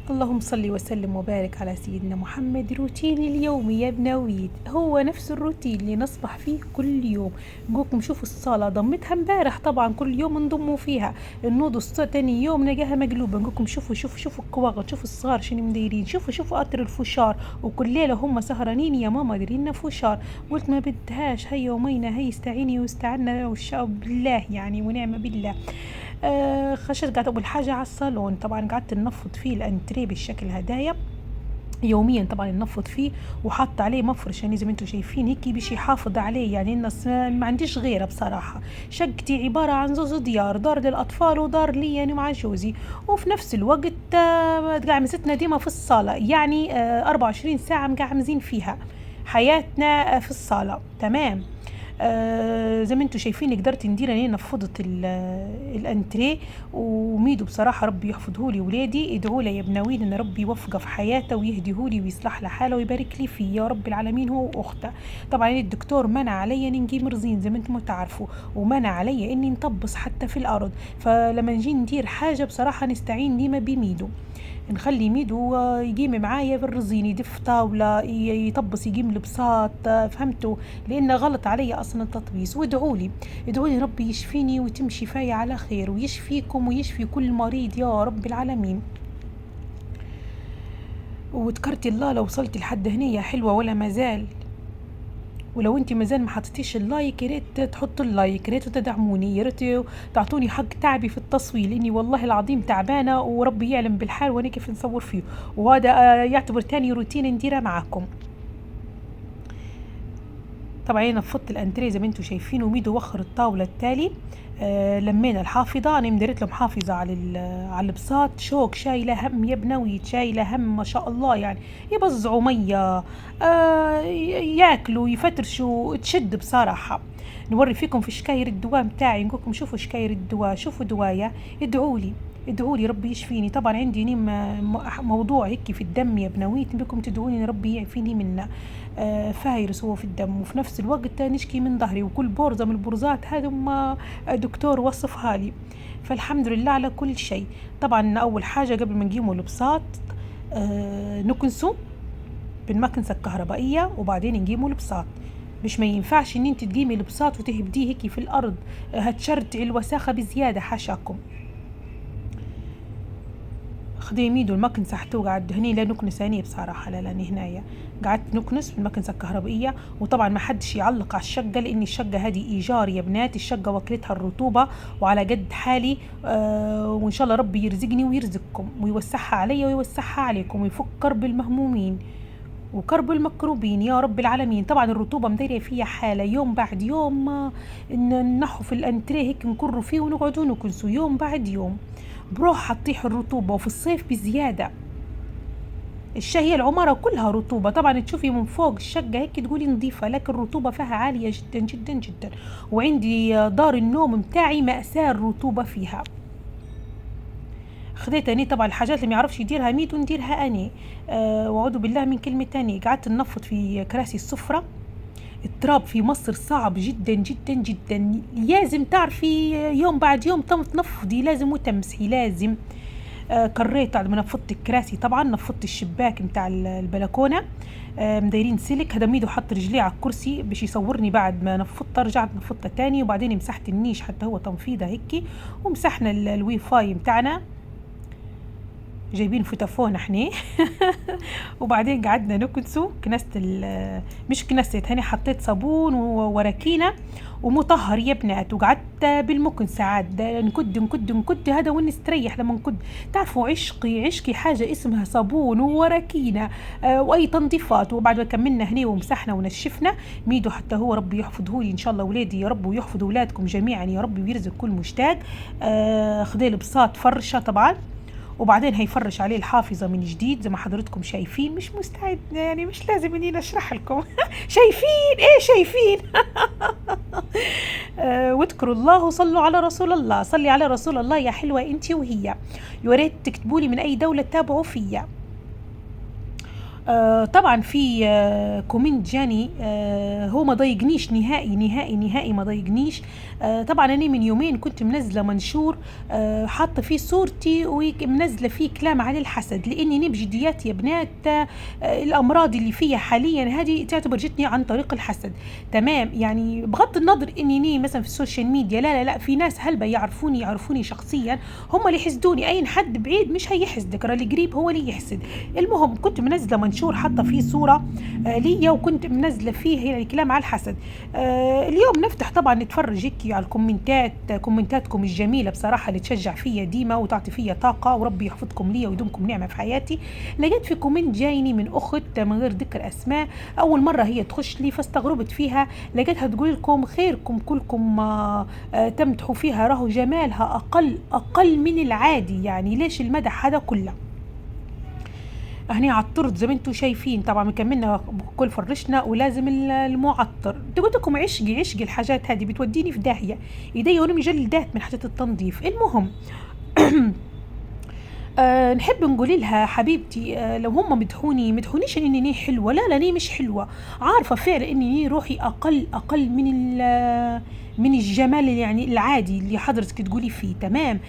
اللهم صل وسلم وبارك على سيدنا محمد. روتيني اليومي يا بنويد هو نفس الروتين اللي نصبح فيه كل يوم. نقولكم شوفوا الصالة ضمتها امبارح، طبعا كل يوم نضموا فيها. النوض تاني يوم نلقاها مقلوبة. نقولكم شوفوا الكواغط، شوفوا الصغار شنو مدايرين، شوفوا قطر الفشار. وكل ليلة هم سهرانين يا ماما دايرين فشار. قلت ما بدهاش، هيا ومينا هي استعيني واستعنا بالله يعني ونعم بالله. خشيت قعدت أول حاجة على الصالون، طبعا قعدت ننفض فيه الأنتريه بالشكل هدايا يوميا، طبعا ننفض فيه وحط عليه مفرش يعني زي ما انتم شايفين هيك باش يحافظ عليه. يعني الناس ما عنديش غيره بصراحه. شقتي عباره عن زوز ديار، دار للاطفال ودار لي يعني مع جوزي، وفي نفس الوقت مقعمزتنا ديما في الصاله، يعني 24 ساعه مقعمزين فيها حياتنا في الصاله. تمام. زي ما انتم شايفين قدرت ندير اني نفضت الانتريه. وميدو بصراحه ربي يحفظه لي ولادي، ادعوا لي يا بناوين ان ربي يوفقه في حياته ويهديه لي ويصلح له حاله ويبارك لي فيه يا رب العالمين هو واخته. طبعا الدكتور منع علي اني نجي مرزين زي ما انتم تعرفوا، ومنع علي اني نطبس حتى في الارض. فلما نجي ندير حاجه بصراحه نستعين ديما بميدو، نخلي ميدو يقيم معايا في الرزين، يدف طاولة يطبس، يقيم البساط. فهمتوا؟ لأنه غلط علي أصلا التطبيس. ادعوا لي ربي يشفيني ويتم شفايا على خير ويشفيكم ويشفي كل مريض يا رب العالمين. وذكرتي الله لو وصلت لحد هنا حلوة ولا مازال. ولو انت مازال ما حطيتيش اللايك يا ريت تحط اللايك، يا ريت تدعموني، يا ريت تعطوني حق تعبي في التصوير، لاني والله العظيم تعبانه وربي يعلم بالحال وانا كيف نصور فيه. وهذا يعتبر تاني روتين نديره معكم. طبعا انا نفضت الانتريه زي ما انتم شايفين، وميدو وخر الطاوله التالي. لمينا الحافظه، انا مدرت لهم حافظه على البساط، شوك شايله هم يا بنويت، شايله هم ما شاء الله. يعني يبزعوا ميه، ياكلوا يفترشوا، تشد بصراحه. نوري فيكم في شكاير الدواء متاعي، نقولكم شوفوا شكاير الدواء، شوفوا دوايا. ادعوا لي ربي يشفيني. طبعا عندي نيم موضوع هيك في الدم يا بنويت، بكم تدعوني ربي يعفيني منه. فايروس هو في الدم، وفي نفس الوقت نشكي من ظهري، وكل بورزة من البرزات هذا ما دكتور وصفها لي. فالحمد لله على كل شيء. طبعا أول حاجة قبل ما نقيموا البساط نكنسه بالمكنسة الكهربائية، وبعدين نقيموا البساط. مش ما ينفعش ان انت تقيمي البساط وتهبديه هيك في الارض، هتشرتعي الوساخة بزيادة حاشاكم. خدي ميدو المكنسة حتى وقعد هني لا نكنس هني بصراحة، لا لاني هنايا قعدت نكنس بالمكنسة الكهربائية. وطبعا ما حدش يعلق على الشقة، لان الشقة هذه ايجار يا بنات، الشقة وكلتها الرطوبة وعلى قد حالي. وان شاء الله ربي يرزقني ويرزقكم ويوسعها علي ويوسعها عليكم ويفك كرب المهمومين وكرب المكروبين يا رب العالمين. طبعا الرطوبة مدايرة فيها حالة يوم بعد يوم، نحو في الانتريه هيك نكروا فيه ونقعدوا نكنسوا يوم بعد يوم، بروح حتطيح الرطوبة. وفي الصيف بزيادة هي العمارة كلها رطوبة. طبعا تشوفي من فوق الشقة هيك تقولي نظيفة، لكن الرطوبة فيها عالية جدا جدا جدا. وعندي دار النوم متاعي مأساة الرطوبة فيها. خذيت اني طبعا الحاجات اللي ما يعرفش يديرها ميدو نديرها اني. واعوذ بالله من كلمة تانية. قعدت ننفض في كراسي السفرة. التراب في مصر صعب جدا جدا جدا، لازم تعرفي يوم بعد يوم تنفضي لازم وتمسحي لازم. كريت بعد ما نفضت الكراسي، طبعا نفضت الشباك متاع البلكونه. مدايرين سلك. هذا ميدو حط رجليه على الكرسي باش يصورني بعد ما نفضت، رجعت نفضتها تاني، وبعدين مسحت النيش حتى هو تنفيضه هيك. ومسحنا الواي فاي متاعنا، جايبين فودافون احنا. وبعدين قعدنا نكنسو. كنست مش كنست هاني، حطيت صابون وراكينه ومطهر يا بنات، وقعدت بالمكنسة عاد نكد هذا وين نستريح لما نكد. تعرفوا عشقي حاجة اسمها صابون وراكينة واي تنظيفات. وبعد ما كملنا هني ومسحنا ونشفنا ميدو حتى هو ربي يحفظه لي ان شاء الله ولادي يا رب، ويحفظ اولادكم جميعا يا رب ويرزق كل مشتاق. خذي البساط فرشة طبعا، وبعدين هيفرش عليه الحافظة من جديد زي ما حضرتكم شايفين. مش مستعد يعني، مش لازم اني اشرح لكم. شايفين ايه شايفين. واذكروا الله وصلوا على رسول الله. صلي على رسول الله يا حلوة انتي وهي. يا ريت تكتبوا لي من اي دولة تتابعوا فيا. طبعا في كومنت جاني، هو ما ضايقنيش نهائي نهائي نهائي، ما ضايقنيش. طبعا انا من يومين كنت منزله منشور حاطه فيه صورتي ومنزله فيه كلام عن الحسد، لاني بجديات يا بنات الامراض اللي فيها حاليا هذه تعتبر جتني عن طريق الحسد. تمام، يعني بغض النظر اني مثلا في السوشيال ميديا، لا لا لا، في ناس هلبة يعرفوني شخصيا، هم اللي يحسدوني. اي حد بعيد مش هيحسدك، اللي قريب هو اللي يحسد. المهم كنت منزله منشور حاطه فيه صوره ليا، وكنت منزله فيه يعني كلام على الحسد. اليوم نفتح طبعا نتفرج هيك على الكومنتات، كومنتاتكم الجميله بصراحه اللي تشجع فيا ديما وتعطي فيا طاقه، وربي يحفظكم لي ويدومكم نعمه في حياتي. لقيت في كومنت جايني من اخت من غير ذكر اسماء، اول مره هي تخش لي فاستغربت فيها، لقيتها تقول لكم خيركم كلكم تمدحوا فيها، راهو جمالها اقل من العادي، يعني ليش المدح هذا كله؟ هني عطرت زي ما انتم شايفين، طبعا مكملنا كل فرشنا ولازم المعطر. قلت لكم عشقي الحاجات هذه بتوديني في داهيه، ايدي وانا مجلدات من حاجه التنظيف. المهم نحب نقول لها حبيبتي، لو هم مدحونيش اني حلوه، لا لا، مش حلوه، عارفه فعلا اني روحي اقل من الجمال يعني العادي اللي حضرتك تقولي فيه. تمام،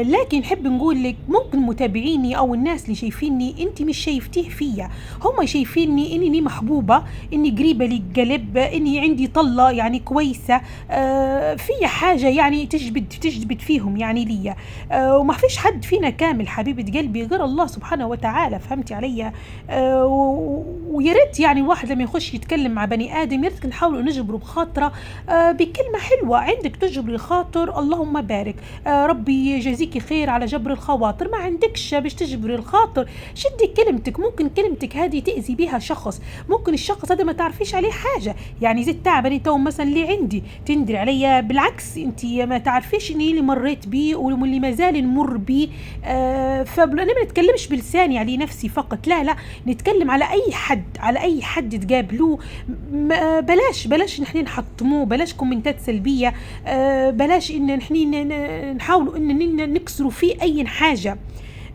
لكن نحب نقول لك ممكن متابعيني او الناس اللي شايفيني انت مش شايفتيه فيا، هم شايفيني اني محبوبه، اني قريبه للقلب، اني عندي طله يعني كويسه، في حاجه يعني تجبد فيهم يعني ليا. وما فيش حد فينا كامل حبيبة قلبي غير الله سبحانه وتعالى، فهمتي عليا؟ ويا ريت يعني واحد لما يخش يتكلم مع بني ادم، يا ريت نحاول نجبره بخاطره بكلمه حلوه. عندك تجبري خاطر، اللهم بارك، ربي يجازيكي خير على جبر الخواطر. ما عندكش باش تجبري الخاطر، شدي كلمتك، ممكن كلمتك هذه تاذي بها شخص، ممكن الشخص هذا ما تعرفيش عليه حاجه، يعني زي التعب تو مثلا اللي عندي تندري عليا، بالعكس انت ما تعرفيش اني اللي مريت بيه واللي ما زال نمر بيه. فانا ما نتكلمش بلساني على نفسي فقط، لا لا، نتكلم على اي حد تقابلوه. بلاش نحن نحطموه، بلاش كومنتات سلبيه، بلاش ان نحن نحاولوا ان نكسروا فيه اي حاجه.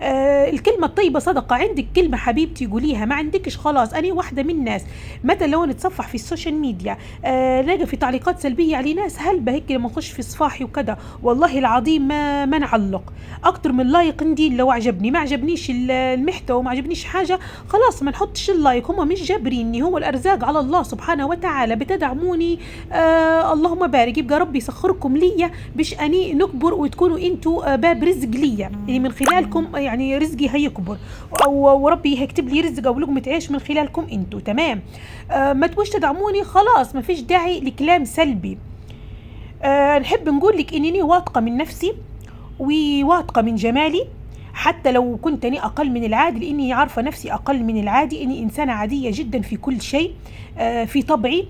الكلمة الطيبة صدقة. عندك كلمة حبيبتي قوليها، ما عندكش خلاص. أنا واحدة من الناس مثلا لو نتصفح في السوشيال ميديا نلاقي في تعليقات سلبية على ناس هلبة هيك، لما نخش في صفاحي وكذا والله العظيم ما نعلق أكتر من لايك ندير. لو عجبني ما عجبنيش المحتوى وما عجبنيش حاجة خلاص ما نحطش اللايك، هم مش جابريني، هو الأرزاق على الله سبحانه وتعالى، بتدعموني اللهم بارك، يبقى ربي يسخركم ليا باش أني نكبر وتكونوا انتوا باب رزق ليا، يعني من خلالكم يعني رزقي هيكبر، وربي هيكتب لي رزق او لقمه عيش من خلالكم انتوا. تمام، ما تبوش تدعموني خلاص، ما فيش داعي لكلام سلبي. نحب نقول لك انني واثقه من نفسي وواثقه من جمالي، حتى لو كنت أنا أقل من العادي، لأني عارفة نفسي أقل من العادي، إني إنسانة عادية جدا في كل شيء، في طبعي،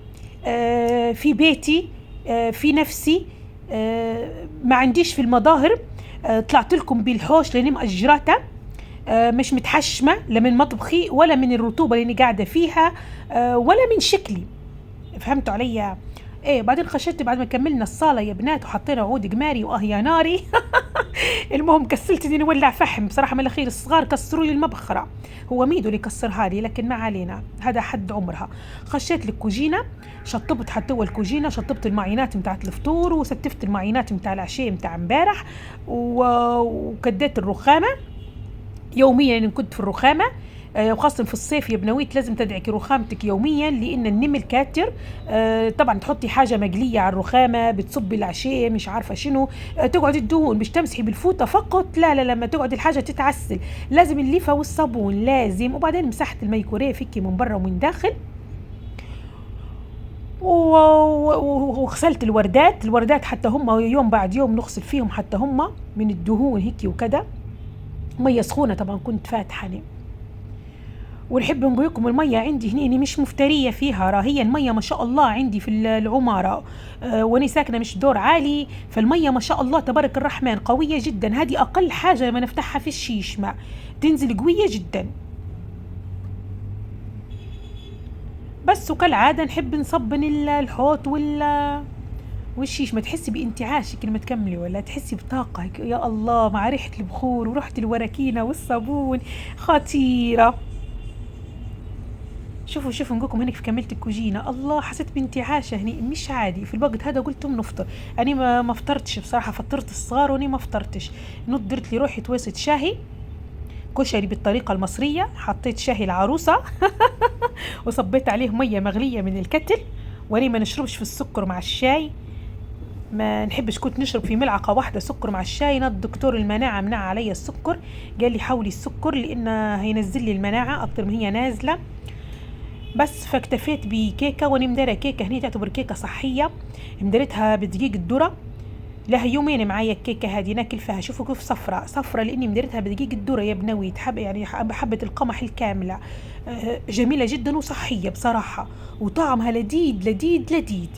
في بيتي، في نفسي، ما عنديش في المظاهر. طلعت لكم بالحوش لاني مأجرته، مش متحشمه لا من مطبخي ولا من الرطوبه اللي قاعده فيها، ولا من شكلي، فهمتوا عليا؟ ايه، بعدين خشيت بعد ما كملنا الصاله يا بنات وحطينا عود قماري يا ناري المهم كسلت اني نولع فحم بصراحه، من الاخير الصغار كسروا لي المبخره، هو ميدو اللي كسرها لي، لكن ما علينا، هذا حد عمرها. خشيت للكوجينه، شطبت حتى الكوجينه، شطبت المعينات بتاعت الفطور، وستفت المعينات بتاع العشاء بتاع امبارح، وكديت الرخامه يوميا، يعني كنت في الرخامه، وخاصة في الصيف يا بنويت لازم تدعكي رخامتك يوميا، لأن النمل كاتر. طبعا تحطي حاجة مقلية على الرخامة، بتصبي العشاء مش عارفة شنو، تقعد الدهون مش تمسحي بالفوطة فقط، لا لا، لما تقعد الحاجة تتعسل لازم الليفة والصابون لازم. وبعدين مسحت الميكرويف هيك من برا ومن داخل، وغسلت الوردات حتى هم يوم بعد يوم نغسل فيهم حتى هم من الدهون هيك وكذا، مية سخونة طبعا كنت فاتحة. ونحب نقول لكم المية عندي هنا مش مفترية فيها، راهي المية ما شاء الله عندي في العمارة، واني ساكنة مش دور عالي، فالمية ما شاء الله تبارك الرحمن قوية جدا. هذه أقل حاجة لما نفتحها في الشيش ما تنزل قوية جدا. بس وكالعادة نحب نصبن الحوض والشيش، ما تحسي بانتعاشك لما تكملي، ولا تحسي بطاقة يا الله مع ريحة البخور وريحة الوراكينة والصابون خطيرة. شوفوا نقولكم هنيك في كملت الكوجينه، الله حسيت بانتعاشه هني مش عادي في الوقت هذا. قلت نفطر، اني ما فطرتش بصراحه، فطرت الصغار واني ما فطرتش. درت لي روحي تويست شاهي كشري بالطريقه المصريه، حطيت شاهي العروسه وصبيت عليه ميه مغليه من الكتل، واني ما نشربش في السكر مع الشاي، ما نحبش، كنت نشرب في ملعقه واحده سكر مع الشاي. الدكتور المناعه منع علي السكر، قال لي حاولي السكر لان هينزل لي المناعه اكتر ما هي نازله. بس فاكتفيت بكيكه، وانا مديره كيكه هني تعتبر كيكه صحيه، مديرتها بدقيق الذره. لها يومين معايا الكيكه هذه ناكل فيها. شوفوا كيف صفرة لاني مديرتها بدقيق الذره يا بنوي، تحب يعني حبه القمح الكامله. جميله جدا وصحيه بصراحه، وطعمها لذيذ لذيذ لذيذ.